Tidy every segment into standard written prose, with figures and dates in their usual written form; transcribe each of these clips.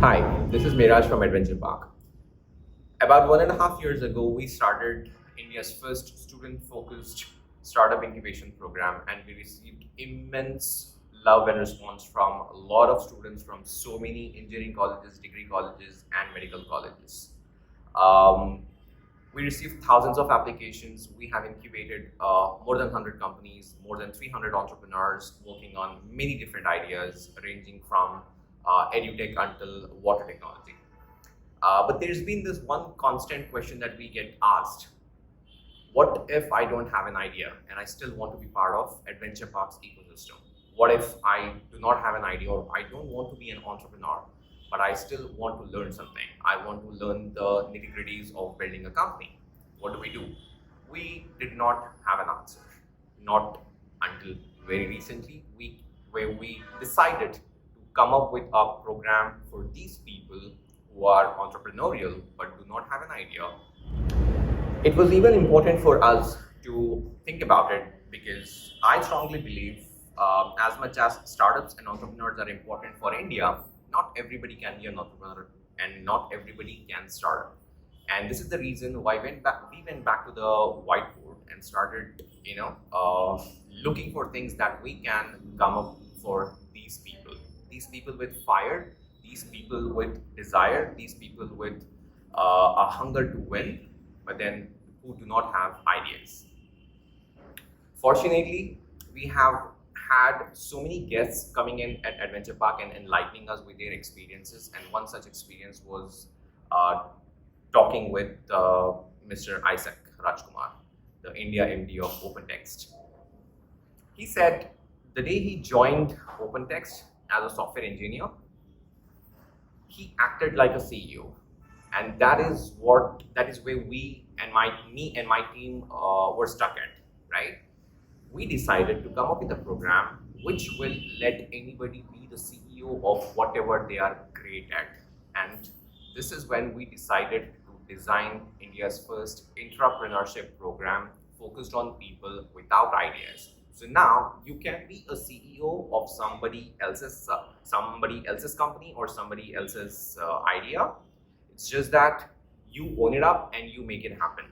Hi, this is Meraj from EdVenture Park. About 1.5 years ago, we started India's first student-focused startup incubation program, and we received immense love and response from a lot of students from so many engineering colleges, degree colleges, and medical colleges. Um, we received thousands of applications. We have incubated more than 100 companies, more than 300 entrepreneurs working on many different ideas, ranging from edutech until water technology. But there's been this one constant question that we get asked. What if I don't have an idea and I still want to be part of EdVenture Park's ecosystem? What if I do not have an idea or I don't want to be an entrepreneur, but I still want to learn something? I want to learn the nitty-gritties of building a company. What do we do? We did not have an answer, not until very recently, where we decided to come up with a program for these people who are entrepreneurial but do not have an idea. It was even important for us to think about it because I strongly believe, as much as startups and entrepreneurs are important for India, not everybody can be an entrepreneur and not everybody can start. And this is the reason why we went back to the whiteboard and started, looking for things that we can come up for these people with fire, these people with desire, these people with a hunger to win, but then who do not have ideas. Fortunately, we have had so many guests coming in at EdVenture Park and enlightening us with their experiences. And one such experience was talking with Mr. Isaac Rajkumar, the India MD of OpenText. He said the day he joined OpenText as a software engineer, he acted like a CEO, and that is where me and my team were stuck at, right? We decided to come up with a program which will let anybody be the CEO of whatever they are great at. And this is when we decided to design India's first intrapreneurship program focused on people without ideas. So now you can be a CEO of somebody else's company or somebody else's idea. It's just that you own it up and you make it happen.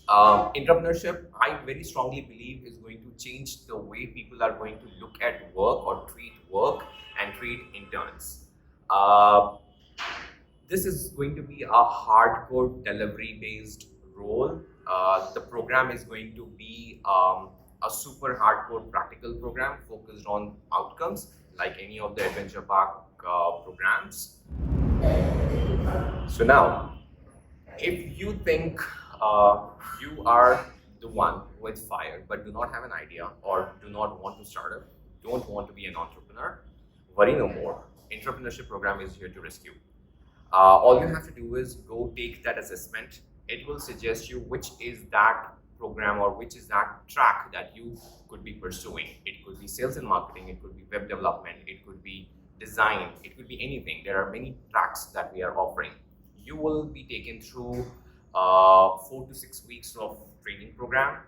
Entrepreneurship, I very strongly believe, is going to change the way people are going to look at work and treat interns. This is going to be a hardcore delivery based role. The program is going to be a super hardcore practical program focused on outcomes like any of the EdVenture Park programs. So now, if you think you are the one with fire but do not have an idea or do not want to start up, don't want to be an entrepreneur, worry no more. Entrepreneurship program is here to rescue. All you have to do is go take that assessment. It will suggest you which is that program or which is that track that you could be pursuing. It could be sales and marketing, it could be web development, it could be design, it could be anything. There are many tracks that we are offering. You will be taken through 4 to 6 weeks of training program,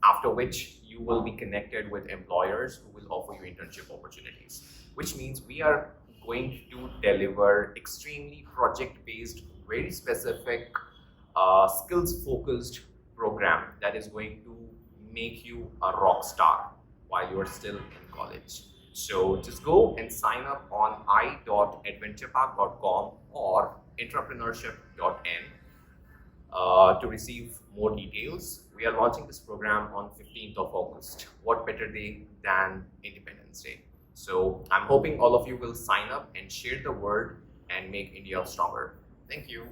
after which you will be connected with employers who will offer you internship opportunities, which means we are going to deliver extremely project-based, very specific, skills-focused program that is going to make you a rock star while you are still in college. So just go and sign up on i.adventurepark.com or intrapreneurship.in to receive more details. We are launching this program on 15th of August. What better day than Independence Day? So I'm hoping all of you will sign up and share the word and make India stronger. Thank you.